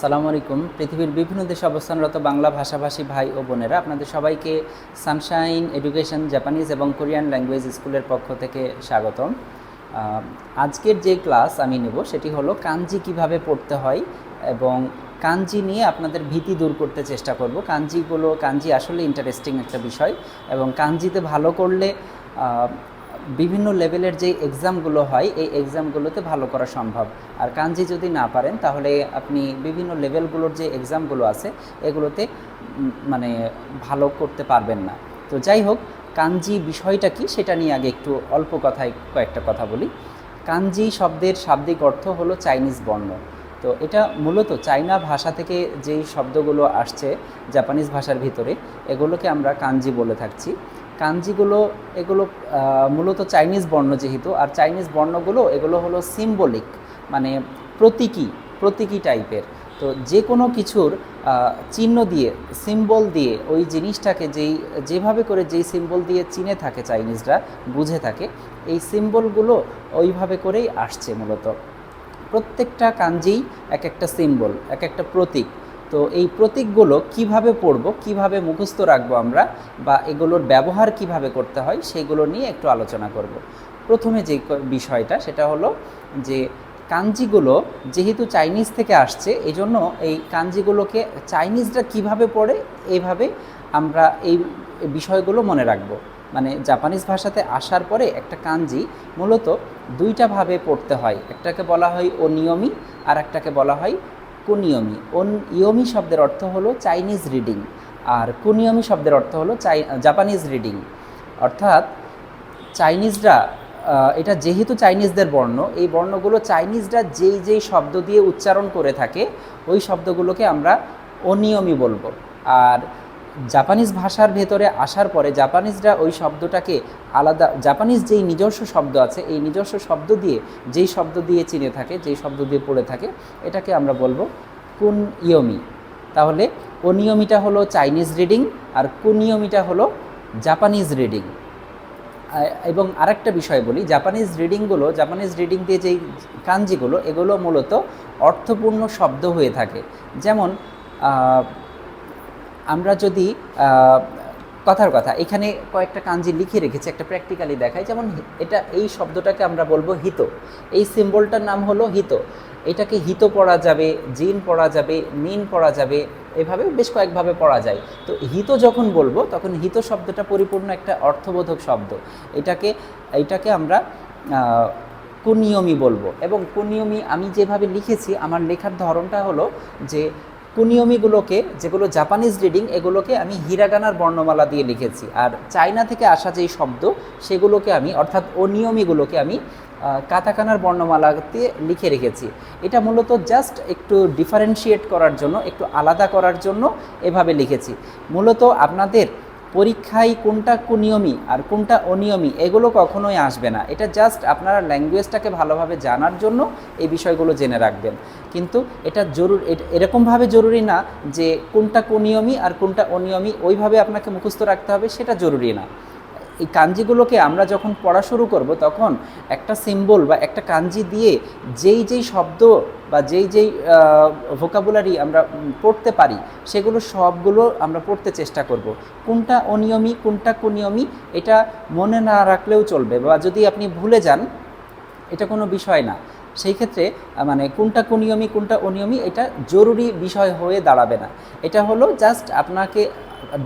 আসসালামু আলাইকুম। পৃথিবীর বিভিন্ন দেশে অবস্থানরত বাংলা ভাষাভাষী ভাই ও বোনেরা, আপনাদের সবাইকে সানশাইন এডুকেশন জাপানিজ এবং কোরিয়ান ল্যাঙ্গুয়েজ স্কুলের পক্ষ থেকে স্বাগতম। আজকের যে ক্লাস আমি নেব সেটি হলো কাঞ্জি কিভাবে পড়তে হয় এবং কাঞ্জি নিয়ে আপনাদের ভীতি দূর করতে চেষ্টা করব। কাঞ্জি আসলে ইন্টারেস্টিং একটা বিষয় এবং কাঞ্জিতে ভালো করলে বিভিন্ন লেভেলের যে এক্সামগুলো হয় এই এক্সামগুলোতে ভালো করা সম্ভব। আর কাঞ্জি যদি না পারেন তাহলে আপনি বিভিন্ন লেভেলগুলোর যে এক্সামগুলো আছে এগুলোতে মানে ভালো করতে পারবেন না। তো যাই হোক, কাঞ্জি বিষয়টা কি সেটা নিয়ে আগে একটু অল্প কথায় কয়েকটা কথা বলি। কাঞ্জি শব্দের শাব্দিক অর্থ হলো চাইনিজ বর্ণ। তো এটা মূলত চাইনা ভাষা থেকে যেই শব্দগুলো আসছে জাপানিজ ভাষার ভিতরে, এগুলোকে আমরা কাঞ্জি বলে থাকছি। এগুলো মূলত চাইনিজ বর্ণ যেহেতু, আর চাইনিজ বর্ণগুলো এগুলো হলো সিম্বলিক, মানে প্রতীকী টাইপের। তো যে কোনো কিছুর চিহ্ন দিয়ে, সিম্বল দিয়ে ওই জিনিসটাকে যেভাবে করে যেই সিম্বল দিয়ে চিনে থাকে চাইনিজরা, বুঝে থাকে, এই সিম্বলগুলো ওইভাবে করেই আসছে মূলত। প্রত্যেকটা কাঞ্জি এক একটা সিম্বল, এক একটা প্রতীক। তো এই প্রতীকগুলো কিভাবে পড়ব, কিভাবে মুখস্থ রাখবো আমরা, বা এগুলোর ব্যবহার কিভাবে করতে হয় সেগুলো নিয়ে একটু আলোচনা করব। প্রথমে যে বিষয়টা সেটা হলো যে কাঞ্জিগুলো যেহেতু চাইনিজ থেকে আসছে, এই জন্য এই কাঞ্জিগুলোকে চাইনিজরা কিভাবে পড়ে এইভাবে আমরা এই বিষয়গুলো মনে রাখবো। মানে জাপানিজ ভাষাতে আসার পরে একটা কাঞ্জি মূলত দুইটা ভাবে পড়তে হয়, একটাকে বলা হয় অনিয়মি আর একটাকে বলা হয় কুনিয়মি। ইয়মি শব্দের অর্থ হলো চাইনিজ রিডিং, আর কুনিয়মি শব্দের অর্থ হলো জাপানিজ রিডিং। অর্থাৎ চাইনিজরা, এটা যেহেতু চাইনিজদের বর্ণ, এই বর্ণগুলো চাইনিজরা যেই শব্দ দিয়ে উচ্চারণ করে থাকে ওই শব্দগুলোকে আমরা অনিয়মি বলবো। আর জাপানিজ ভাষার ভেতরে আসার পরে জাপানিজরা ওই শব্দটাকে আলাদা, জাপানিজ যেই নিজস্ব শব্দ আছে এই নিজস্ব শব্দ দিয়ে যেই শব্দ দিয়ে চিনে থাকে, যেই শব্দ দিয়ে পড়ে থাকে, এটাকে আমরা বলবো কুনিয়মি। তাহলে অনিয়মিটা হলো চাইনিজ রিডিং আর কুনিয়মিটা হলো জাপানিজ রিডিং। এবং আরেকটা বিষয় বলি, জাপানিজ রিডিং দিয়ে যেই কাঞ্জিগুলো, এগুলো মূলত অর্থপূর্ণ শব্দ হয়ে থাকে। যেমন আমরা যদি কথার কথা এখানে কয়েকটা কাঞ্জি লিখে রেখেছি, একটা প্র্যাকটিক্যালি দেখাই। যেমন এই শব্দটাকে আমরা বলবো হিত, এই সিম্বলটার নাম হলো হিত। এটাকে হিত পড়া যাবে, জিন পড়া যাবে, নিন পড়া যাবে, এভাবে বেশ কয়েকভাবে পড়া যায়। তো হিত যখন বলবো তখন হিত শব্দটা পরিপূর্ণ একটা অর্থবোধক শব্দ। এটাকে আমরা কুনিয়মি বলবো। এবং কুনিয়মি আমি যেভাবে লিখেছি, আমার লেখার ধরনটা হলো যে কুনিয়মিগুলোকে, যেগুলো জাপানিজ রিডিং, এগুলোকে আমি হিরাগানার বর্ণমালা দিয়ে লিখেছি। আর চায়না থেকে আসা যেই শব্দ সেগুলোকে আমি, অর্থাৎ অনিয়মিগুলোকে আমি কাতাকানার বর্ণমালাতে লিখে রেখেছি। এটা মূলত জাস্ট একটু ডিফারেন্সিয়েট করার জন্য, একটু আলাদা করার জন্য এভাবে লিখেছি। মূলত আপনাদের পরীক্ষায় কোনটা কুনিয়মি আর কোনটা অনিয়মি এগুলো কখনোই আসবে না। এটা জাস্ট আপনারা ল্যাঙ্গুয়েজটাকে ভালোভাবে জানার জন্য এই বিষয়গুলো জেনে রাখবেন। কিন্তু এটা এরকমভাবে জরুরি না যে কোনটা কুনিয়মি আর কোনটা অনিয়মি ওইভাবে আপনাকে মুখস্থ রাখতে হবে, সেটা জরুরি না। এই কাঞ্জিগুলোকে আমরা যখন পড়া শুরু করব তখন একটা সিম্বল বা একটা কাঞ্জি দিয়ে যেই শব্দ বা যেই ভোকাবুলারি আমরা পড়তে পারি সেগুলো সবগুলো আমরা পড়তে চেষ্টা করব। কোনটা অনিয়মি কোনটা কুনিয়মি এটা মনে না রাখলেও চলবে, বা যদি আপনি ভুলে যান এটা কোনো বিষয় না। সেই ক্ষেত্রে মানে কোনটা কুনিয়মি কোনটা অনিয়মি এটা জরুরি বিষয় হয়ে দাঁড়াবে না। এটা হলো জাস্ট আপনাকে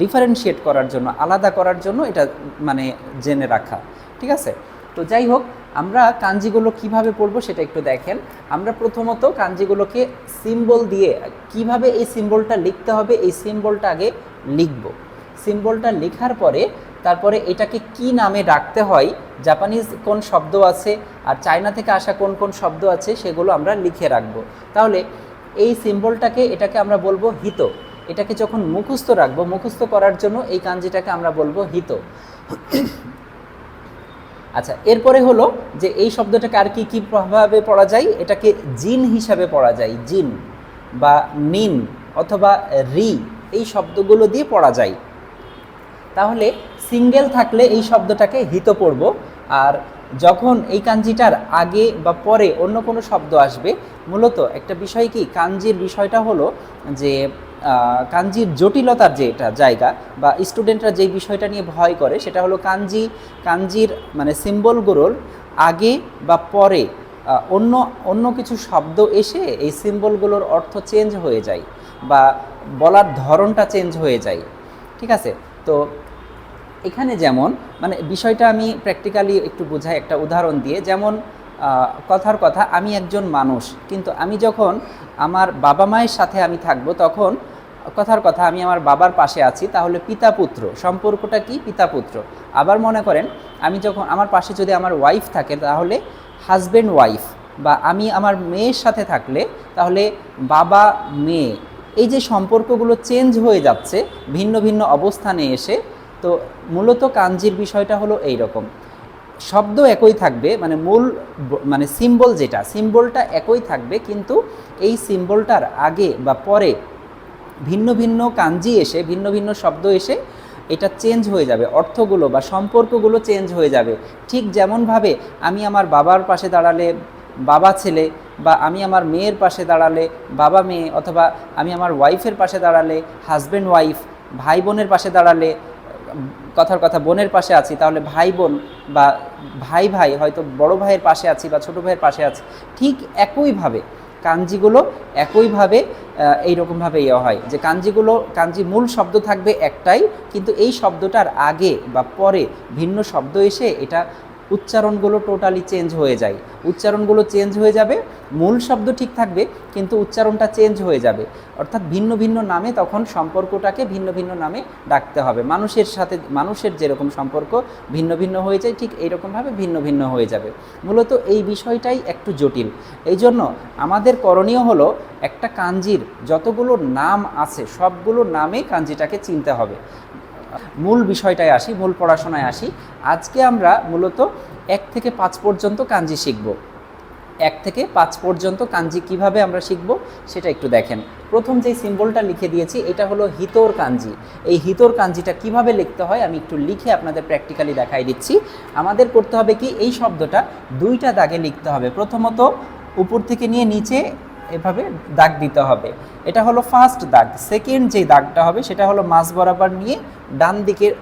ডিফারেন্সিয়েট করার জন্য, আলাদা করার জন্য এটা মানে জেনে রাখা, ঠিক আছে? তো যাই হোক, আমরা কাঞ্জিগুলো কিভাবে পড়বো সেটা একটু দেখেন। আমরা প্রথমত কাঞ্জিগুলোকে সিম্বল দিয়ে, কিভাবে এই সিম্বলটা লিখতে হবে এই সিম্বলটা আগে লিখব। সিম্বলটা লেখার পরে তারপরে এটাকে কি নামে ডাকতে হয়, জাপানিজ কোন শব্দ আছে আর চায়না থেকে আসা কোন কোন শব্দ আছে সেগুলো আমরা লিখে রাখবো। তাহলে এই সিম্বলটাকে, এটাকে আমরা বলবো হিত। এটাকে যখন মুখস্থ রাখবো, মুখস্থ করার জন্য এই কাঞ্জিটাকে আমরা বলবো হিত। আচ্ছা, এরপরে হলো যে এই শব্দটাকে আর কি ভাবে পড়া যায়, এটাকে জিন হিসাবে পড়া যায়। জিন বা নিন অথবা রি, এই শব্দগুলো দিয়ে পড়া যায়। তাহলে সিঙ্গেল থাকলে এই শব্দটাকে হিত পড়ব, আর যখন এই কাঞ্জিটার আগে বা পরে অন্য কোনো শব্দ আসবে, মূলত একটা বিষয় কি, কাঞ্জির বিষয়টা হলো যে কাঞ্জির জটিলতার যে এটা জায়গা বা স্টুডেন্টরা যেই বিষয়টা নিয়ে ভয় করে সেটা হলো কাঞ্জির মানে সিম্বলগুলোর আগে বা পরে অন্য অন্য কিছু শব্দ এসে এই সিম্বলগুলোর অর্থ চেঞ্জ হয়ে যায় বা বলার ধরনটা চেঞ্জ হয়ে যায়। ঠিক আছে, তো এখানে যেমন মানে বিষয়টা আমি প্র্যাকটিক্যালি একটু বোঝাই একটা উদাহরণ দিয়ে। যেমন কথার কথা, আমি একজন মানুষ, কিন্তু আমি যখন আমার বাবা মায়ের সাথে আমি থাকবো, তখন কথার কথা আমি আমার বাবার পাশে আছি, তাহলে পিতা পুত্র সম্পর্কটা কি, পিতা পুত্র। আবার মনে করেন আমি যখন আমার পাশে যদি আমার ওয়াইফ থাকে, তাহলে হাজব্যান্ড ওয়াইফ, বা আমি আমার মেয়ের সাথে থাকলে তাহলে বাবা মেয়ে। এই যে সম্পর্কগুলো চেঞ্জ হয়ে যাচ্ছে ভিন্ন ভিন্ন অবস্থানে এসে, তো মূলত কাঞ্জির বিষয়টা হলো এই রকম। শব্দ একই থাকবে, মানে মূল মানে সিম্বল, যেটা সিম্বলটা একই থাকবে, কিন্তু এই সিম্বলটার আগে বা পরে ভিন্ন ভিন্ন কাঞ্জি এসে, ভিন্ন ভিন্ন শব্দ এসে এটা চেঞ্জ হয়ে যাবে, অর্থগুলো বা সম্পর্কগুলো চেঞ্জ হয়ে যাবে। ঠিক যেমনভাবে আমি আমার বাবার পাশে দাঁড়ালে বাবা ছেলে, বা আমি আমার মেয়ের পাশে দাঁড়ালে বাবা মেয়ে, অথবা আমি আমার ওয়াইফের পাশে দাঁড়ালে হাজব্যান্ড ওয়াইফ, ভাই বোনের পাশে দাঁড়ালে, কথার কথা বোনের পাশে আছি তাহলে ভাই বোন, বা ভাই ভাই হয়তো বড় ভাইয়ের পাশে আছি বা ছোট ভাইয়ের পাশে আছি, ঠিক একইভাবে কাঞ্জিগুলো একইভাবে এইরকমভাবে হয় যে কাঞ্জি মূল শব্দ থাকবে একটাই, কিন্তু এই শব্দটার আগে বা পরে ভিন্ন শব্দ এসে এটা উচ্চারণগুলো টোটালি চেঞ্জ হয়ে যায়। উচ্চারণগুলো চেঞ্জ হয়ে যাবে, মূল শব্দ ঠিক থাকবে কিন্তু উচ্চারণটা চেঞ্জ হয়ে যাবে। অর্থাৎ ভিন্ন ভিন্ন নামে তখন সম্পর্কটাকে ভিন্ন ভিন্ন নামে ডাকতে হবে। মানুষের সাথে মানুষের যেরকম সম্পর্ক ভিন্ন ভিন্ন হয়ে যায়, ঠিক এইরকমভাবে ভিন্ন ভিন্ন হয়ে যাবে। মূলত এই বিষয়টাই একটু জটিল। এই জন্য আমাদের করণীয় হলো একটা কাঞ্জির যতগুলো নাম আছে সবগুলো নামে কাঞ্জিটাকে চিনতে হবে। মূল বিষয়টায় আসি, মূল পড়াশোনায় আসি। আজকে আমরা মূলত 1 থেকে 5 পর্যন্ত কাঞ্জি শিখব। 1 থেকে 5 পর্যন্ত কাঞ্জি কিভাবে আমরা শিখব সেটা একটু দেখেন। প্রথম যে সিম্বলটা লিখে দিয়েছি এটা হলো হিতোর কাঞ্জি। এই হিতোর কাঞ্জিটা কিভাবে লিখতে হয় আমি একটু লিখে আপনাদের প্র্যাকটিক্যালি দেখাই দিচ্ছি। আমাদের করতে হবে কি, এই শব্দটা 2টা দাগে লিখতে হবে। প্রথমত উপর থেকে নিয়ে নিচে এভাবে দাগ দিতে হবে, এটা হলো ফার্স্ট দাগ। সেকেন্ড যে দাগটা হবে সেটা হলো মাঝ বরাবর নিয়ে ডান দিকের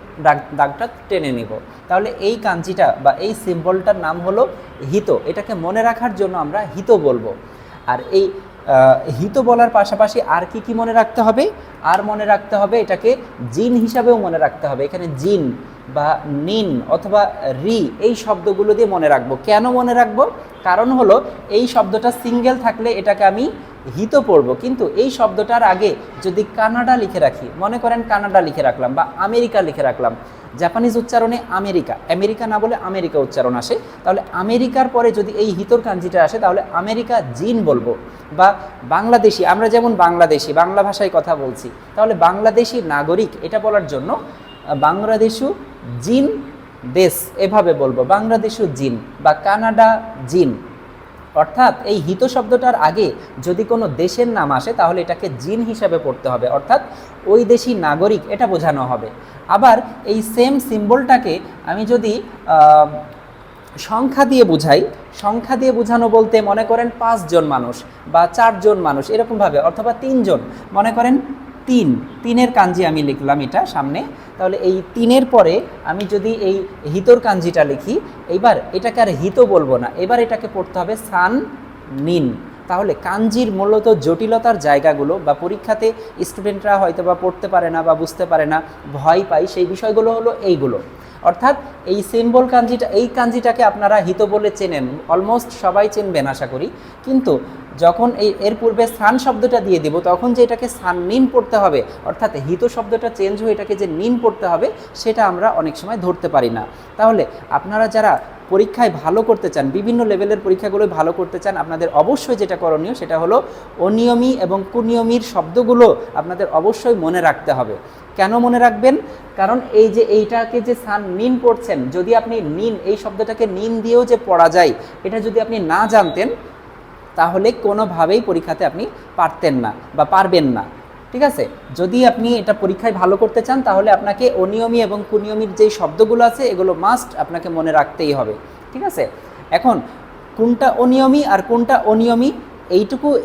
দাগটা টেনে নিব। তাহলে এই কাঞ্জিটা বা এই সিম্বলটার নাম হলো হিত। এটাকে মনে রাখার জন্য আমরা হিত বলবো। আর এই হিত বলার পাশাপাশি আর কি কি মনে রাখতে হবে, আর মনে রাখতে হবে এটাকে জিন হিসাবেও মনে রাখতে হবে। এখানে জিন বা নিন অথবা রি এই শব্দগুলো দিয়ে মনে রাখবো। কেন মনে রাখবো? কারণ হলো এই শব্দটা সিঙ্গেল থাকলে এটাকে আমি হিত পড়ব, কিন্তু এই শব্দটার আগে যদি কানাডা লিখে রাখি, মনে করেন কানাডা লিখে রাখলাম বা আমেরিকা লিখে রাখলাম, জাপানিজ উচ্চারণে আমেরিকা, আমেরিকা না বলে আমেরিকা উচ্চারণ আসে, তাহলে আমেরিকার পরে যদি এই হিতর কাঞ্জিটা আসে তাহলে আমেরিকা জিন বলবো। বা বাংলাদেশি, আমরা যেমন বাংলাদেশি, বাংলা ভাষায় কথা বলছি, তাহলে বাংলাদেশি নাগরিক এটা বলার জন্য বাংলাদেশু জিন দেশ এভাবে বলবো, বাংলাদেশু জিন বা কানাডা জিন। অর্থাৎ এই হিত শব্দটার আগে যদি কোনো দেশের নাম আসে তাহলে এটাকে জিন হিসাবে পড়তে হবে, অর্থাৎ ওই দেশি নাগরিক এটা বোঝানো হবে। আবার এই সেম সিম্বলটাকে আমি যদি সংখ্যা দিয়ে বুঝাই, সংখ্যা দিয়ে বোঝানো বলতে মনে করেন 5 জন মানুষ বা 4 জন মানুষ এরকমভাবে, অথবা 3 জন, মনে করেন তিনের কাঞ্জি আমি লিখলাম এটা সামনে, তাহলে এই 3-এর পরে আমি যদি এই হিতর কাঞ্জিটা লিখি, এইবার এটাকে আর হিত বলবো না, এবার এটাকে পড়তে হবে সান নিন। তাহলে কাঞ্জির মূলত জটিলতার জায়গাগুলো বা পরীক্ষাতে স্টুডেন্টরা হয়তো বা পড়তে পারে না বা বুঝতে পারে না, ভয় পায়, সেই বিষয়গুলো হলো এইগুলো। অর্থাৎ এই সিম্বল কাঞ্জিটা, এই কাঞ্জিটাকে আপনারা হিত বলে চেনেন, অলমোস্ট সবাই চেনবেন আশা করি, কিন্তু যখন এর পূর্বে সান শব্দটা দিয়ে দেব তখন যে এটাকে সান নিন পড়তে হবে, অর্থাৎ হিত শব্দটা চেঞ্জ হয়ে এটাকে যে নিন পড়তে হবে সেটা আমরা অনেক সময় ধরতে পারি না। তাহলে আপনারা যারা পরীক্ষায় ভালো করতে চান, বিভিন্ন লেভেলের পরীক্ষাগুলো ভালো করতে চান, আপনাদের অবশ্যই যেটা করণীয় সেটা হলো অনিয়মী এবং কুনিয়মীর শব্দগুলো আপনাদের অবশ্যই মনে রাখতে হবে। কেন মনে রাখবেন? কারণ এই যে এইটাকে যে সান নিন পড়ছেন, যদি আপনি নিন এই শব্দটাকে নিন দিয়েও যে পড়া যায় এটা যদি আপনি না জানতেন তাহলে কোনোভাবেই পরীক্ষাতে আপনি পারতেন না বা পারবেন না। ঠিক আছে, যদি আপনি এটা পরীক্ষায় ভালো করতে চান তাহলে আপনাকে অনিয়মী এবং কুনিয়মীর যেই শব্দগুলো আছে এগুলো মাস্ট আপনাকে মনে রাখতেই হবে। ঠিক আছে। এখন কোনটা অনিয়মী আর কোনটা অনিয়মী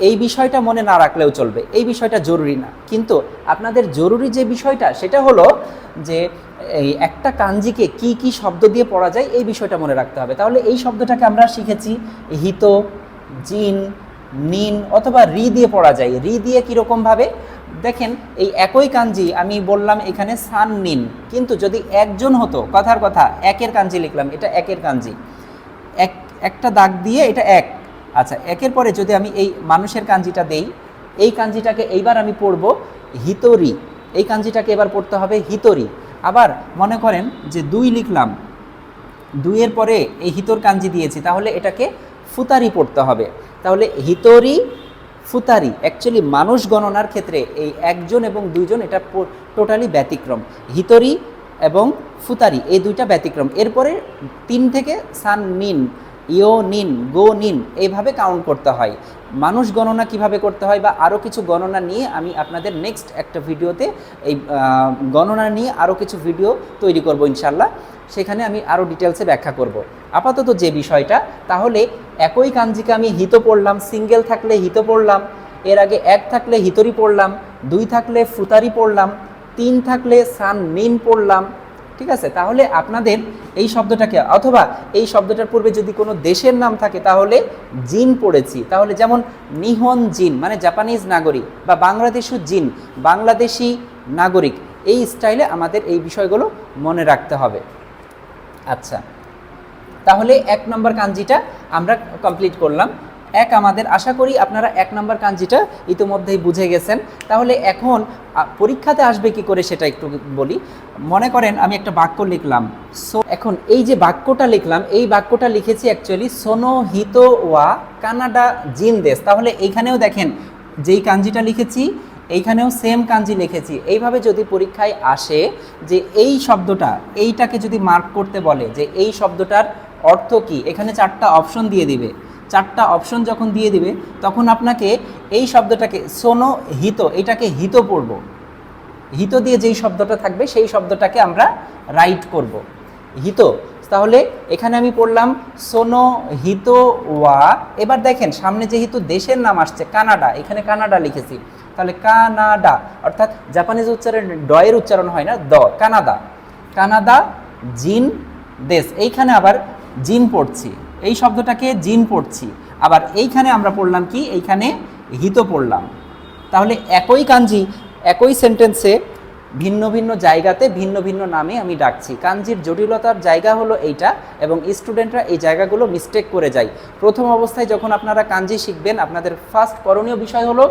এই বিষয়টা মনে না রাখলেও চলবে, এই বিষয়টা জরুরি না। কিন্তু আপনাদের জরুরি যে বিষয়টা সেটা হলো যে এই একটা কাঞ্জিকে কি কি শব্দ দিয়ে পড়া যায় এই বিষয়টা মনে রাখতে হবে। তাহলে এই শব্দটাকে আমরা শিখেছি হিত, জিন, নিন অথবা রি দিয়ে পড়া যায়। রি দিয়ে কীরকমভাবে দেখেন, এই একই কাঞ্জি আমি বললাম এখানে সান নিন, কিন্তু যদি একজন হতো, কথার কথা একের কাঞ্জি লিখলাম, এটা একের কাঞ্জি, একটা দাগ দিয়ে এটা এক। আচ্ছা, একের পরে যদি আমি এই মানুষের কাঞ্জিটা দেই, এই কাঞ্জিটাকে এইবার আমি পড়ব হিতরি, এই কাঞ্জিটাকে এবার পড়তে হবে হিতরি। আবার মনে করেন যে দুই লিখলাম, দুইয়ের পরে এই হিতর কাঞ্জি দিয়েছি, তাহলে এটাকে ফুতারি পড়তে হবে। তাহলে হিতরি ফুতারি, অ্যাকচুয়ালি মানুষ গণনার ক্ষেত্রে এই একজন এবং দুইজন এটা টোটালি ব্যতিক্রম। হিতরি এবং ফুতারি এই দুইটা ব্যতিক্রম। এরপরে 3 থেকে সান নিন, ইও নিন, গো নিন এইভাবে কাউন্ট করতে হয়। মানুষ গণনা কিভাবে করতে হয় বা আরও কিছু গণনা নিয়ে আমি আপনাদের নেক্সট একটা ভিডিওতে এই গণনা নিয়ে আরও কিছু ভিডিও তৈরি করব ইনশাল্লাহ, সেখানে আমি আরও ডিটেলসে ব্যাখ্যা করব। আপাতত যে বিষয়টা, তাহলে একই কাঞ্জিকে আমি হিত পড়লাম, সিঙ্গেল থাকলে হিত পড়লাম, এর আগে এক থাকলে হিতরি পড়লাম, 2 থাকলে ফুতারি পড়লাম, 3 থাকলে সান নিন পড়লাম, ঠিক আছে। তাহলে আপনাদের এই শব্দটাকে, অথবা এই শব্দটার পূর্বে যদি কোনো দেশের নাম থাকে তাহলে জিন পড়েছি, তাহলে যেমন নিহন জিন মানে জাপানিজ নাগরিক, বা বাংলাদেশু জিন বাংলাদেশি নাগরিক, এই স্টাইলে আমাদের এই বিষয়গুলো মনে রাখতে হবে। আচ্ছা, তাহলে 1 নম্বর কাঞ্জিটা আমরা কমপ্লিট করলাম। আমাদের আশা করি আপনারা 1 নম্বর কাঞ্জিটা ইতিমধ্যেই বুঝে গেছেন। তাহলে এখন পরীক্ষাতে আসবে কি করে সেটা একটু বলি। মনে করেন আমি একটা বাক্য লিখলাম, সো এখন এই যে বাক্যটা লিখলাম, এই বাক্যটা লিখেছি অ্যাকচুয়ালি সোনো হিত ওয়া কানাডা জিন দেশ। তাহলে এইখানেও দেখেন যেই কাঞ্জিটা লিখেছি এইখানেও সেম কাঞ্জি লিখেছি। এইভাবে যদি পরীক্ষায় আসে যে এই শব্দটা, এইটাকে যদি মার্ক করতে বলে যে এই শব্দটার অর্থ কি, এখানে 4টা অপশন দিয়ে দিবে। 4টা অপশন যখন দিয়ে দিবে তখন আপনাকে এই শব্দটাকে সোনো হিত, এটাকে হিত পড়ব, হিত দিয়ে যেই শব্দটা থাকবে সেই শব্দটাকে আমরা রাইট করব হিত। তাহলে এখানে আমি পড়লাম সোনো হিত ওয়া। এবার দেখেন সামনে যেহেতু দেশের নাম আসছে কানাডা, এখানে কানাডা লিখেছি, তাহলে কানাডা, অর্থাৎ জাপানিজ উচ্চারণ ডয়ের উচ্চারণ হয় না, দ, কানাডা, কানাডা জিন দেশ। এইখানে আবার জিন পড়ছি, এই শব্দটাকে জিন পড়ছি, আবার এইখানে আমরা পড়লাম কি, এইখানে হিত পড়লাম। তাহলে একই কাঞ্জি একই সেন্টেন্সে ভিন্ন ভিন্ন জায়গাতে ভিন্ন ভিন্ন নামে আমি ডাকছি। কাঞ্জির জটিলতার জায়গা হলো এইটা, এবং স্টুডেন্টরা এই জায়গাগুলো মিস্টেক করে যায়। প্রথম অবস্থায় যখন আপনারা কাঞ্জি শিখবেন, আপনাদের ফার্স্ট করণীয় বিষয় হলো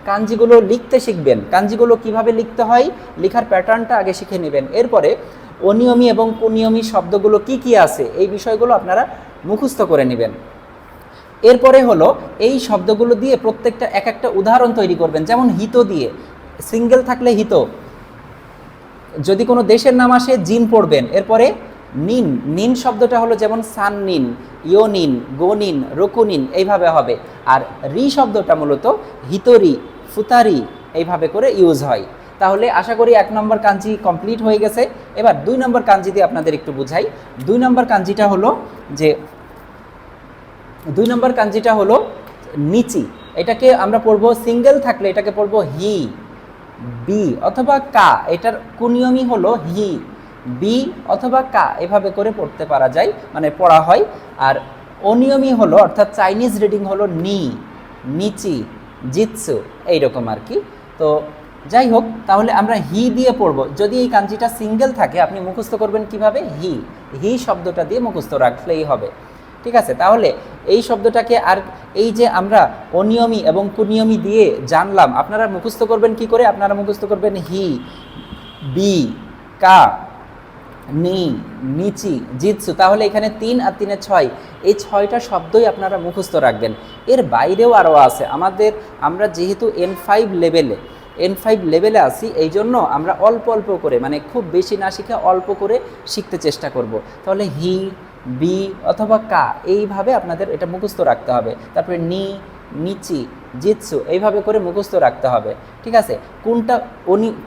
কাঞ্জিগুলো লিখতে শিখবেন। কাঞ্জিগুলো কিভাবে লিখতে হয়, লেখার প্যাটার্নটা আগে শিখে নেবেন। এরপরে অনিয়মী এবং কুনিয়মী শব্দগুলো কি কি আছে এই বিষয়গুলো আপনারা মুখস্থ করে নেবেন। এরপরে হলো এই শব্দগুলো দিয়ে প্রত্যেকটা এক একটা উদাহরণ তৈরি করবেন। যেমন হিত দিয়ে, সিঙ্গেল থাকলে হিত, যদি কোনো দেশের নাম আসে জিন পড়বেন। এরপরে নিন, নিন শব্দটা হলো যেমন সান নিন, ইও নিন, গো নিন, রকু নিন, এইভাবে হবে। আর রি শব্দটা মূলত হিতরি, ফুতারি এইভাবে করে ইউজ হয়। তাহলে আশা করি 1 নম্বর কাঞ্জি কমপ্লিট হয়ে গেছে। এবার 2 নম্বর কাঞ্জি দিয়ে আপনাদের একটু বুঝাই। 2 নম্বর কাঞ্জিটা হলো যে 2 নম্বর কাঞ্জিটা হলো নিচি। এটাকে আমরা পড়বো, সিঙ্গেল থাকলে এটাকে পড়বো হি, বি অথবা কা। এটার কুনিয়মী হলো হি, বি অথবা কা, এভাবে করে পড়তে পারা যায়, মানে পড়া হয়। আর অনিয়মী হলো, অর্থাৎ চাইনিজ রিডিং হলো নি, নিচি, জিৎসু, এইরকম আর কি। তো যাই হোক, তাহলে আমরা হি দিয়ে পড়ব। যদি এই কাঞ্জিটা সিঙ্গেল থাকে আপনি মুখস্থ করবেন কিভাবে, হি, হি শব্দটা দিয়ে মুখস্থ রাখলেই হবে, ঠিক আছে। তাহলে এই শব্দটাকে, আর এই যে আমরা অনিয়মী এবং কুনিয়মী দিয়ে জানলাম, আপনারা মুখস্থ করবেন কি করে, আপনারা মুখস্থ করবেন হি, বি, কা, নি, নিচি, জিৎসু। তাহলে এখানে 3 আর 3 6, এই 6টা শব্দই আপনারা মুখস্থ রাখবেন। এর বাইরেও আরও আছে। আমরা যেহেতু N5 লেভেলে আসি, এই জন্য আমরা অল্প অল্প করে, মানে খুব বেশি না শিখে অল্প করে শিখতে চেষ্টা করব। তাহলে হি, বি অথবা কা, এইভাবে আপনাদের এটা মুখস্থ রাখতে হবে। তারপরে নি, নিচি, জিৎসু, এইভাবে করে মুখস্থ রাখতে হবে, ঠিক আছে। কোনটা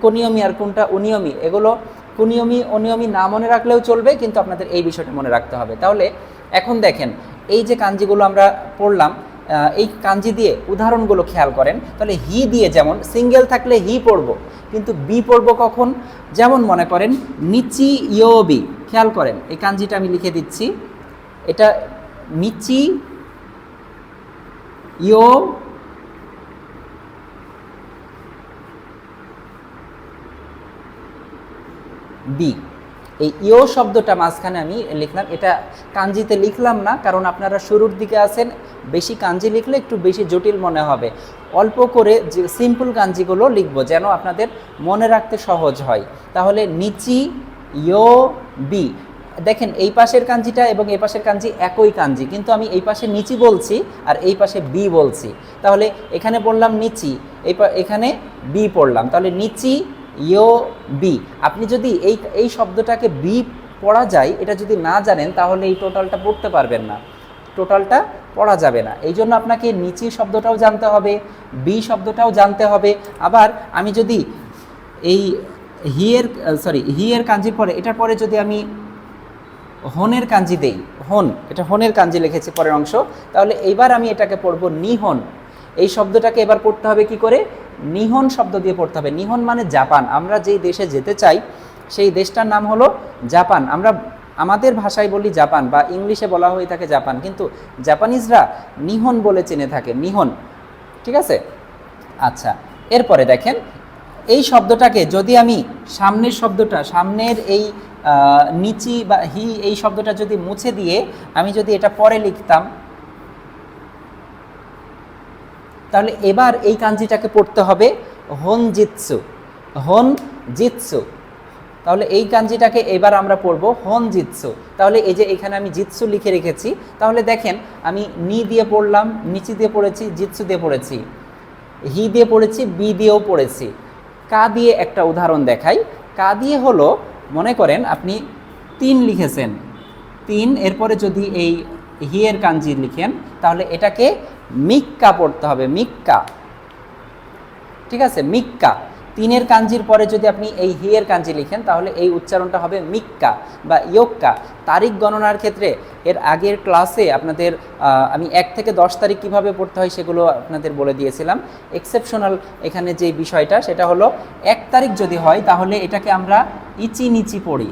কুনিয়মী আর কোনটা অনিয়মী, এগুলো কুনিয়মী অনিয়মী না মনে রাখলেও চলবে, কিন্তু আপনাদের এই বিষয়টা মনে রাখতে হবে। তাহলে এখন দেখেন এই যে কাঞ্জিগুলো আমরা পড়লাম, এই কাঞ্জি দিয়ে উদাহরণগুলো খেয়াল করেন। তাহলে হি দিয়ে যেমন সিঙ্গেল থাকলে হি পড়ব, কিন্তু বি পড়ব কখন? যেমন মনে করেন নিচি ইয়ো বি, খেয়াল করেন এই কাঞ্জিটা আমি লিখে দিচ্ছি, এটা নিচি ইয়ো বি। এই ইয়ো শব্দটা মাঝখানে আমি লিখলাম, এটা কাঞ্জিতে লিখলাম না, কারণ আপনারা শুরুর দিকে আছেন, বেশি কাঞ্জি লিখলে একটু বেশি জটিল মনে হবে। অল্প করে যে সিম্পল কাঞ্জিগুলো লিখবো যেন আপনাদের মনে রাখতে সহজ হয়। তাহলে নিচি ইয়ো বি, দেখেন এই পাশের কাঞ্জিটা এবং এই পাশের কাঞ্জি একই কাঞ্জি, কিন্তু আমি এই পাশে নিচি বলছি আর এই পাশে বি বলছি। তাহলে এখানে বললাম নিচি, এখানে বি পড়লাম, তাহলে নিচি ইয়ো বি। আপনি যদি এই শব্দটাকে বি পড়া যায় এটা যদি না জানেন তাহলে এই টোটালটা পড়তে পারবেন না, টোটালটা পড়া যাবে না। এই জন্য আপনাকে নিচি শব্দটাও জানতে হবে, বি শব্দটাও জানতে হবে। আবার আমি যদি এই হিয়ের কাঞ্জির পরে, এটার পরে যদি আমি হনের কাঞ্জি দেই, হন, এটা হনের কাঞ্জি লিখেছি পরের অংশ, তাহলে এইবার আমি এটাকে পড়বো নিহন। এই শব্দটাকে এবার পড়তে হবে কি করে? নিহন শব্দ দিয়ে পড়তে হবে। নিহন মানে জাপান। আমরা যেই দেশে যেতে চাই সেই দেশটার নাম হলো জাপান। আমরা আমাদের ভাষায় বলি জাপান, বা ইংলিশে বলা হয়ে থাকে জাপান, কিন্তু জাপানিজরা নিহন বলে চিনে থাকে, নিহন। ঠিক আছে? আচ্ছা, এরপরে দেখেন এই শব্দটাকে যদি আমি সামনের শব্দটা, সামনের এই নিচি বা হি এই শব্দটা যদি মুছে দিয়ে আমি যদি এটা পরে লিখতাম, তাহলে এবার এই কাঞ্জিটাকে পড়তে হবে হন জিৎসু, হন জিৎসু। তাহলে এই কাঞ্জিটাকে এবার আমরা পড়বো হন জিৎসু। তাহলে এই যে এখানে আমি জিৎসু লিখে রেখেছি, তাহলে দেখেন আমি নি দিয়ে পড়লাম, নিচি দিয়ে পড়েছি, জিৎসু দিয়ে পড়েছি, হি দিয়ে পড়েছি, বি দিয়েও পড়েছি। কা দিয়ে একটা উদাহরণ দেখাই। কা দিয়ে হলো, মনে করেন আপনি 3 লিখেছেন, 3 এরপরে যদি এই হিয়ের কাঞ্জি লিখেন তাহলে এটাকে মিক্কা পড়তে হবে, মিক্কা। ঠিক আছে? মিক্কা। 3-এর কাঞ্জির পরে যদি আপনি এই হিয়ের কাঞ্জি লিখেন তাহলে এই উচ্চারণটা হবে মিক্কা বা ইয়োক্কা। তারিখ গণনার ক্ষেত্রে এর আগের ক্লাসে আপনাদের আমি 1 থেকে 10 তারিখ কীভাবে পড়তে হয় সেগুলো আপনাদের বলে দিয়েছিলাম। এক্সেপশনাল এখানে যে বিষয়টা সেটা হলো 1 তারিখ যদি হয় তাহলে এটাকে আমরা ইচি নিচি পড়ি।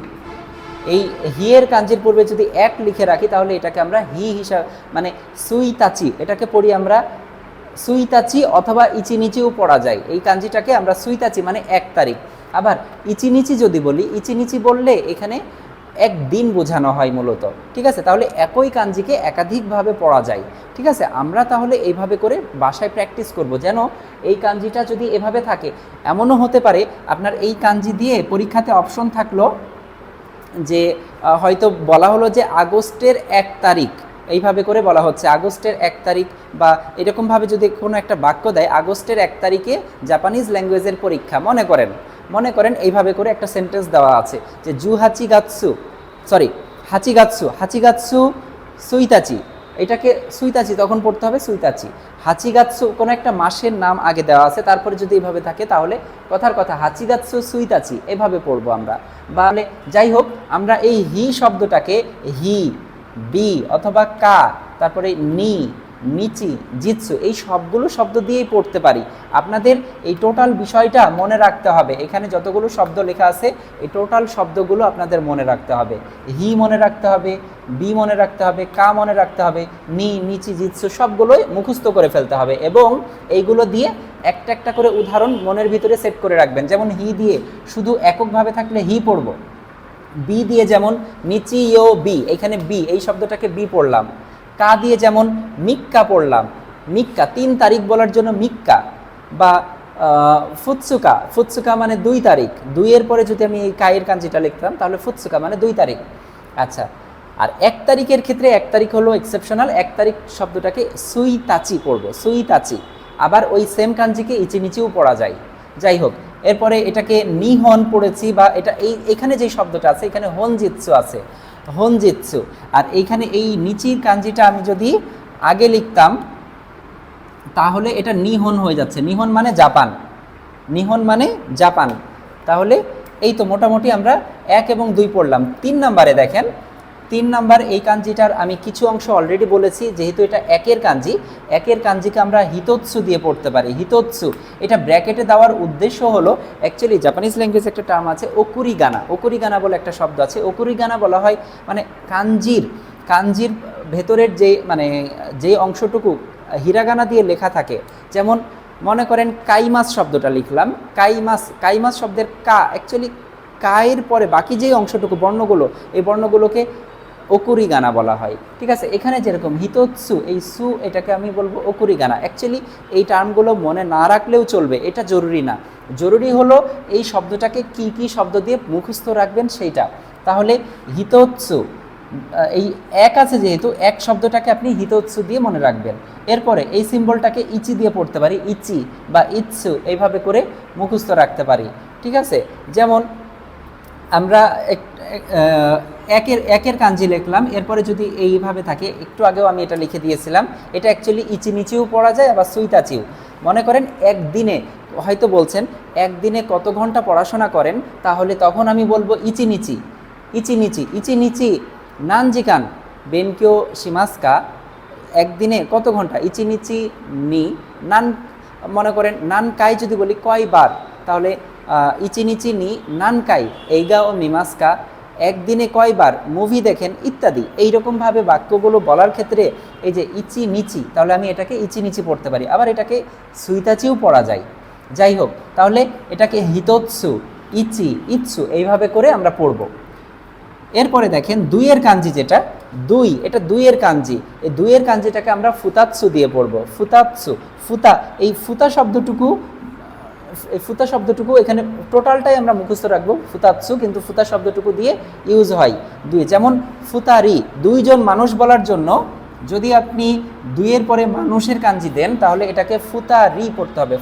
এই হিয়ের কাঞ্জির পূর্বে যদি 1 লিখে রাখি তাহলে এটাকে আমরা হি হিসাবে, মানে সুইতাচি, এটাকে পড়ি আমরা সুইতাচি, অথবা ইচিনিচিও পড়া যায়। এই কাঞ্জিটাকে আমরা সুইতাচি মানে 1 তারিখ। আবার ইচিনিচি যদি বলি, ইচিনিচি বললে এখানে 1 দিন বোঝানো হয় মূলত। ঠিক আছে? তাহলে একই কাঞ্জিকে একাধিকভাবে পড়া যায়। ঠিক আছে? আমরা তাহলে এইভাবে করে বাসায় প্র্যাকটিস করব, যেন এই কাঞ্জিটা যদি এভাবে থাকে। এমনও হতে পারে আপনার এই কাঞ্জি দিয়ে পরীক্ষাতে অপশন থাকলো যে হয়তো বলা হলো যে আগস্টের 1 তারিখ, এইভাবে করে বলা হচ্ছে আগস্টের 1 তারিখ, বা এরকমভাবে যদি কোনো একটা বাক্য দেয় আগস্টের 1 তারিখে জাপানিজ ল্যাঙ্গুয়েজের পরীক্ষা, মনে করেন এইভাবে করে একটা সেন্টেন্স দেওয়া আছে যে হাচিগাৎসু সুইতাচি, এটাকে সুইতাচি তখন পড়তে হবে সুইতাচি। হাচিগাৎসু কোনো একটা মাসের নাম আগে দেওয়া আছে, তারপরে যদি এইভাবে থাকে তাহলে কথার কথা হাচিগাৎসু সুইতাচি এভাবে পড়বো আমরা। বা যাই হোক, আমরা এই হি শব্দটাকে হি, বি অথবা কা, তারপরে নি, নিচি, জিৎসু, এই সবগুলো শব্দ দিয়েই পড়তে পারি। আপনাদের এই টোটাল বিষয়টা মনে রাখতে হবে। এখানে যতগুলো শব্দ লেখা আছে এই টোটাল শব্দগুলো আপনাদের মনে রাখতে হবে। হি মনে রাখতে হবে, বি মনে রাখতে হবে, কা মনে রাখতে হবে, নি, নিচি, জিৎসু সবগুলোই মুখস্থ করে ফেলতে হবে, এবং এইগুলো দিয়ে একটা একটা করে উদাহরণ মনের ভিতরে সেট করে রাখবেন। যেমন হি দিয়ে শুধু এককভাবে থাকলে হি পড়ব, বি দিয়ে যেমন নিচি ইয়ো বি, এখানে বি এই শব্দটাকে বি পড়লাম। কা দিয়ে যেমন মিক্কা পড়লাম, মিক্কা 3 তারিখ বলার জন্য মিক্কা। বা ফুৎসুকা মানে 2 তারিখ, 2-এর পরে যদি আমি এই কায়ের কাঞ্জিটা লিখতাম তাহলে ফুৎসুকা মানে 2 তারিখ। আচ্ছা, আর 1 তারিখের ক্ষেত্রে 1 তারিখ হলো এক্সেপশনাল, 1 তারিখ শব্দটাকে সুইতাচি পড়বো, সুইতাচি। আবার ওই সেম কাঞ্জিকে ইচিনিচিও পড়া যায়। যাই হোক, এরপরে এটাকে নিহন পড়েছি, বা এটা এখানে যে শব্দটা আছে এখানে হনজিৎসু আছে, হনজিৎসু। আর এইখানে এই নিচির কাঞ্জিটা আমি যদি আগে লিখতাম তাহলে এটা নিহন হয়ে যাচ্ছে। নিহন মানে জাপান, নিহন মানে জাপান। তাহলে এই তো মোটামুটি আমরা 1 এবং 2 পড়লাম। 3 নম্বরে দেখেন 3 নাম্বার এই কাঞ্জিটার আমি কিছু অংশ অলরেডি বলেছি, যেহেতু এটা একের কাঞ্জি, একের কাঞ্জিকে আমরা হিতোৎসু দিয়ে পড়তে পারি। হিতোৎসু এটা ব্র্যাকেটে দেওয়ার উদ্দেশ্য হলো, অ্যাকচুয়ালি জাপানিজ ল্যাঙ্গুয়েজে একটা টার্ম আছে ওকুরিগানা, ওকুরিগানা বলে একটা শব্দ আছে। ওকুরিগানা বলা হয় মানে কাঞ্জির ভেতরের যে অংশটুকু হিরাগানা দিয়ে লেখা থাকে। যেমন মনে করেন কাইমাস শব্দটা লিখলাম, কাইমাস শব্দের কা, অ্যাকচুয়ালি কায়ের পরে বাকি যে অংশটুকু বর্ণগুলো, এই বর্ণগুলোকে ওকুরিগানা বলা হয়। ঠিক আছে, এখানে যেরকম হিতোৎসু, এই সু এটাকে আমি বলবো ওকুরিগানা। অ্যাকচুয়ালি এই টার্মগুলো মনে না রাখলেও চলবে, এটা জরুরি না। জরুরি হলো এই শব্দটাকে কি কি শব্দ দিয়ে মুখস্থ রাখবেন সেইটা। তাহলে হিতোৎসু, এই এক আছে যেহেতু, এক শব্দটাকে আপনি হিতোৎসু দিয়ে মনে রাখবেন। এরপরে এই সিম্বলটাকে ইচি দিয়ে পড়তে পারি, ইচি বা ইৎসু, এইভাবে করে মুখস্থ রাখতে পারি। ঠিক আছে, যেমন আমরা একের কাঞ্জি লিখলাম, এরপরে যদি এইভাবে থাকে, একটু আগেও আমি এটা লিখে দিয়েছিলাম, এটা অ্যাকচুয়ালি ইচি নিচিও পড়া যায়, আবার সুইতাচিও। মনে করেন একদিনে হয়তো বলছেন একদিনে কত ঘন্টা পড়াশোনা করেন, তাহলে তখন আমি বলবো ইচি নিচি, ইচি নিচি, ইচি নিচি নানজিকান বেনকিও শিমাস্কা, একদিনে কত ঘন্টা, ইচি নিচি নি নান, মনে করেন নানকাই যদি বলি কয়বার, তাহলে ইচি নিচি নি নানকাই এইগা ও মিমাস্কা, একদিনে কয়বার মুভি দেখেন ইত্যাদি। এইরকমভাবে বাক্যগুলো বলার ক্ষেত্রে এই যে ইচি নিচি, তাহলে আমি এটাকে ইচি নিচি পড়তে পারি, আবার এটাকে সুইতাচিও পড়া যায়। যাই হোক, তাহলে এটাকে হিতোৎসু, ইচি, ইৎসু এইভাবে করে আমরা পড়ব। এরপরে দেখেন দুইয়ের কাঞ্জি, যেটা দুই, এটা দুইয়ের কাঞ্জি। এই দুইয়ের কাঞ্জিটাকে আমরা ফুতাৎসু দিয়ে পড়ব। ফুতাৎসু, ফুতা, এই ফুতা শব্দটুকু এখানে টোটালটাই আমরা মুখস্থ রাখবো ফুতাৎসু, কিন্তু ফুতা শব্দটুকু দিয়ে ইউজ হয় দুই। যেমন ফুতারি, দুইজন মানুষ বলার জন্য যদি আপনি দুইয়ের পরে মানুষের কাঞ্জি দেন, তাহলে এটাকে ফুতারি পড়তে হবে,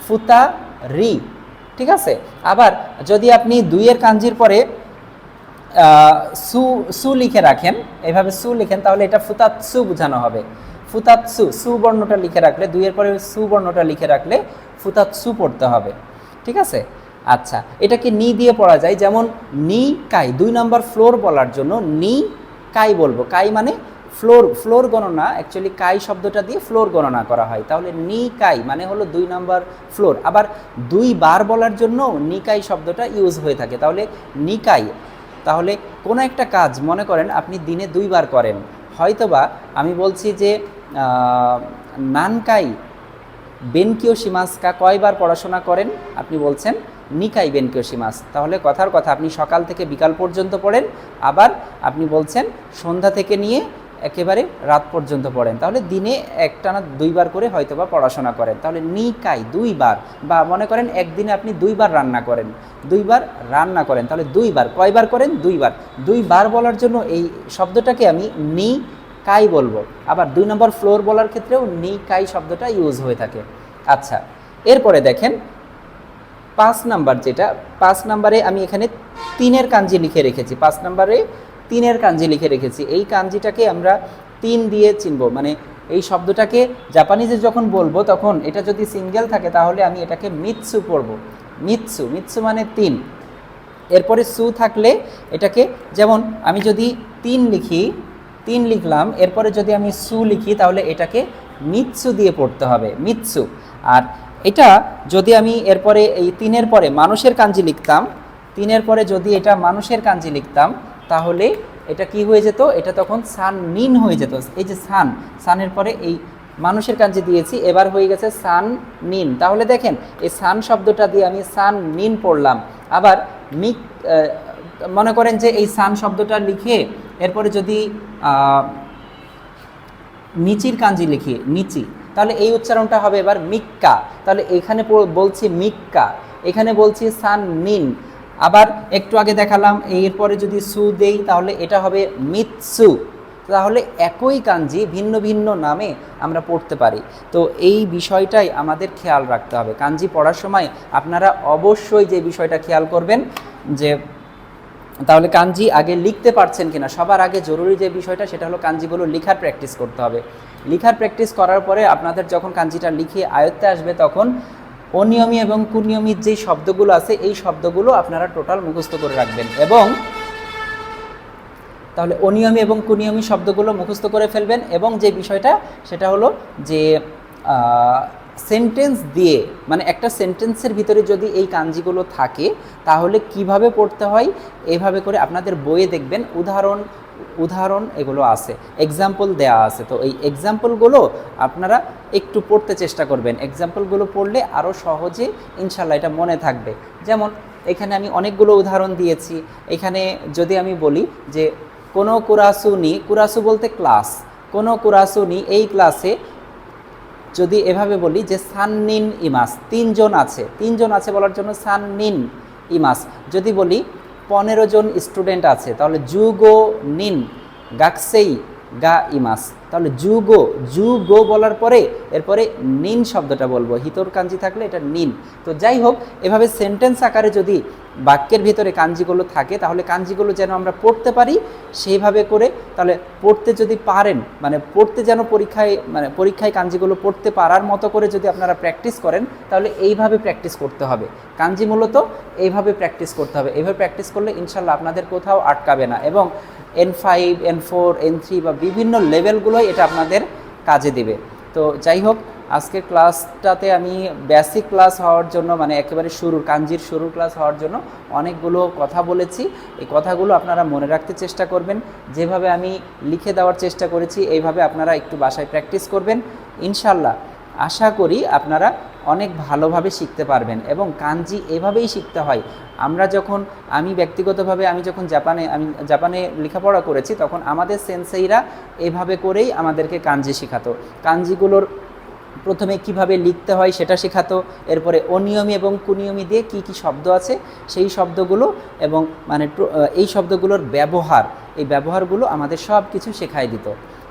ফুতারি। ঠিক আছে, আবার যদি আপনি দুইয়ের কাঞ্জির পরে সু লিখে রাখেন, এইভাবে সু লিখেন, তাহলে এটা ফুতাৎসু বোঝানো হবে। ফুতাৎসু, সু বর্ণটা লিখে রাখলে, দুইয়ের পরে সু বর্ণটা লিখে রাখলে ফুতাৎসু পড়তে হবে। ঠিক আছে, আচ্ছা, এটাকে নি দিয়ে পড়া যায়। যেমন নি কাই, 2 নম্বর ফ্লোর বলার জন্য নি কাই বলবো। কাই মানে ফ্লোর গণনা, অ্যাকচুয়ালি কাই শব্দটা দিয়ে ফ্লোর গণনা করা হয়, তাহলে নি কাই মানে হলো 2 নম্বর ফ্লোর। আবার 2 বার বলার জন্য নিকাই শব্দটা ইউজ হয়ে থাকে, তাহলে নিকাই। তাহলে কোনো একটা কাজ মনে করেন আপনি দিনে 2 বার করেন, হয়তোবা আমি বলছি যে নানকাই বেনকিও শিমাসকা, কয়বার পড়াশোনা করেন, আপনি বলছেন নিকাই বেনকিও শিমাস, তাহলে কথার কথা আপনি সকাল থেকে বিকাল পর্যন্ত পড়েন, আবার আপনি বলছেন সন্ধ্যা থেকে নিয়ে একেবারে রাত পর্যন্ত পড়েন, তাহলে দিনে একটানা 2 বার করে হয়তোবা পড়াশোনা করেন, তাহলে নিকাই 2 বার। বা মনে করেন একদিনে আপনি 2 বার রান্না করেন, 2 বার রান্না করেন, তাহলে 2 বার, কয়বার করেন, 2 বার। 2 বার বলার জন্য এই শব্দটাকে আমি নি কাই বলবো। আবার 2 নম্বর ফ্লোর বলার ক্ষেত্রেও নি কাই শব্দটা ইউজ হয়ে থাকে। আচ্ছা, এরপরে দেখেন 5 নাম্বার, যেটা 5 নাম্বারে আমি এখানে 3-এর কাঞ্জি লিখে রেখেছি। 5 নাম্বারে 3-এর কাঞ্জি লিখে রেখেছি, এই কাঞ্জিটাকে আমরা 3 দিয়ে চিনব। মানে এই শব্দটাকে জাপানিজে যখন বলবো, তখন এটা যদি সিঙ্গেল থাকে তাহলে আমি এটাকে মিৎসু পড়ব। মিৎসু, মিৎসু মানে 3। এরপরে সু থাকলে এটাকে, যেমন আমি যদি 3 লিখি, 3 লিখলাম, এরপরে যদি আমি সু লিখি, তাহলে এটাকে মিৎসু দিয়ে পড়তে হবে, মিৎসু। আর এটা যদি আমি এরপরে এই 3-এর পরে মানুষের কাঞ্জি লিখতাম, 3-এর পরে যদি এটা মানুষের কাঞ্জি লিখতাম, তাহলে এটা কি হয়ে যেত, এটা তখন সান নিন হয়ে যেত। এই যে সানের পরে এই মানুষের কাঞ্জি দিয়েছি, এবার হয়ে গেছে সান নিন। তাহলে দেখেন এই সান শব্দটা দিয়ে আমি সান নিন পড়লাম। আবার মনে করেন যে এই সান শব্দটা লিখে এরপরে যদি নিচির কাঞ্জি লিখি, নিচি, তাহলে এই উচ্চারণটা হবে এবার মিক্কা। তাহলে এখানে বলছি মিক্কা, এখানে বলছি সান নিন। আবার একটু আগে দেখালাম, এরপরে যদি সু দেই তাহলে এটা হবে মিৎসু। তাহলে একই কাঞ্জি ভিন্ন ভিন্ন নামে আমরা পড়তে পারি। তো এই বিষয়টাই আমাদের খেয়াল রাখতে হবে। কাঞ্জি পড়ার সময় আপনারা অবশ্যই যে বিষয়টা খেয়াল করবেন, যে তাহলে কাঞ্জি আগে লিখতে পারছেন কিনা। সবার আগে জরুরি যে বিষয়টা, সেটা হলো কাঞ্জিগুলো লেখার প্র্যাকটিস করতে হবে। লেখার প্র্যাকটিস করার পরে আপনাদের যখন কাঞ্জিটা লিখে আয়ত্তে আসবে, তখন অনিয়মিত এবং কুনিয়মিত যেই শব্দগুলো আছে, এই শব্দগুলো আপনারা টোটাল মুখস্থ করে রাখবেন। এবং তাহলে অনিয়মী এবং কুনিয়মী শব্দগুলো মুখস্থ করে ফেলবেন এবং যে বিষয়টা সেটা হলো যে সেন্টেন্স দিয়ে, মানে একটা সেন্টেন্সের ভিতরে যদি এই কাঞ্জিগুলো থাকে তাহলে কিভাবে পড়তে হয় এইভাবে করে আপনাদের বইয়ে দেখবেন উদাহরণ এগুলো আছে, এক্সাম্পল দেয়া আছে। তো এই এক্সাম্পলগুলো আপনারা একটু পড়তে চেষ্টা করবেন, এক্সাম্পলগুলো পড়লে আরও সহজে ইনশাল্লাহ এটা মনে থাকবে। যেমন এখানে আমি অনেকগুলো উদাহরণ দিয়েছি। এখানে যদি আমি বলি যে কোনো কুরাসুনি, কুরাসু বলতে ক্লাস, কোনো কুরাসুনি এই ক্লাসে, যদি এভাবে বলি যে সাননিন ইমাস, তিনজন আছে বলার জন্য সাননিন ইমাস। যদি বলি 15 জন স্টুডেন্ট আছে তাহলে জুগো নিন গাকসেই গা ইমাস। তাহলে জুগো বলার পরে এরপরে নিন শব্দটা বলবো, হিতর কাঞ্জি থাকলে এটা নিন। তো যাই হোক, এভাবে সেন্টেন্স আকারে যদি বাক্যের ভিতরে কাঞ্জিগুলো থাকে তাহলে কাঞ্জিগুলো যেন আমরা পড়তে পারি সেইভাবে করে, তাহলে পড়তে যদি পারেন, মানে পড়তে যেন পরীক্ষায় কাঞ্জিগুলো পড়তে পারার মতো করে যদি আপনারা প্র্যাকটিস করেন তাহলে এইভাবে প্র্যাকটিস করতে হবে। কাঞ্জি মূলত এইভাবে প্র্যাকটিস করতে হবে। এইভাবে প্র্যাকটিস করলে ইনশাল্লাহ আপনাদের কোথাও আটকাবে না এবং N5, N4, N3 বা বিভিন্ন লেভেলগুলোই এটা আপনাদের কাজে দেবে। তো যাই হোক, আজকের ক্লাসটাতে আমি বেসিক ক্লাস হওয়ার জন্য, মানে একেবারে কাঞ্জির শুরুর ক্লাস হওয়ার জন্য অনেকগুলো কথা বলেছি। এই কথাগুলো আপনারা মনে রাখতে চেষ্টা করবেন, যেভাবে আমি লিখে দেওয়ার চেষ্টা করেছি এইভাবে আপনারা একটু বাসায় প্র্যাকটিস করবেন। ইনশাল্লাহ আশা করি আপনারা অনেক ভালোভাবে শিখতে পারবেন এবং কাঞ্জি এভাবেই শিখতে হয়। আমি ব্যক্তিগতভাবে যখন জাপানে লেখাপড়া করেছি তখন আমাদের সেন্সেইরা এভাবে করেই আমাদেরকে কাঞ্জি শেখাতো। কাঞ্জিগুলোর প্রথমে কিভাবে লিখতে হয় সেটা শেখাতো, এরপরে অনিয়মী এবং কুনিয়মী দিয়ে কি কি শব্দ আছে সেই শব্দগুলো এবং এই শব্দগুলোর এই ব্যবহারগুলো আমাদের সব কিছু শেখাই দিত।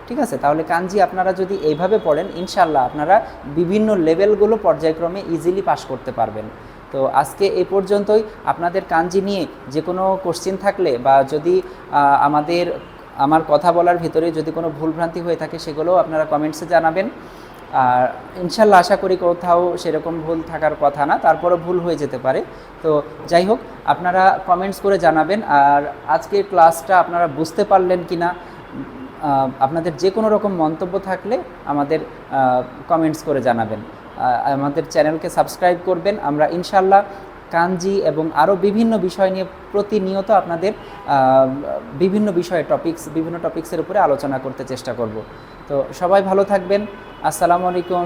ঠিক আছে, তাহলে কাঞ্জি আপনারা যদি এইভাবে পড়েন ইনশাল্লাহ আপনারা বিভিন্ন লেভেলগুলো পর্যায়ক্রমে ইজিলি পাস করতে পারবেন। তো আজকে এই পর্যন্তই। আপনাদের কাঞ্জি নিয়ে যে কোনো কোশ্চেন থাকলে বা যদি আমার কথা বলার ভিতরে যদি কোনো ভুলভ্রান্তি হয়ে থাকে সেগুলোও আপনারা কমেন্টসে জানাবেন। আর ইনশাল্লাহ আশা করি কোথাও সেরকম ভুল থাকার কথা না, তারপরও ভুল হয়ে যেতে পারে। তো যাই হোক, আপনারা কমেন্টস করে জানাবেন। আর আজকের ক্লাসটা আপনারা বুঝতে পারলেন কি না, আপনাদের যে কোনো রকম মন্তব্য থাকলে আমাদের কমেন্টস করে জানাবেন। আমাদের চ্যানেলকে সাবস্ক্রাইব করবেন। আমরা ইনশাল্লাহ কাঞ্জি এবং আরও বিভিন্ন বিষয় নিয়ে প্রতিনিয়ত আপনাদের বিভিন্ন টপিক্সের উপরে আলোচনা করতে চেষ্টা করব। তো সবাই ভালো থাকবেন। আসসালামু আলাইকুম।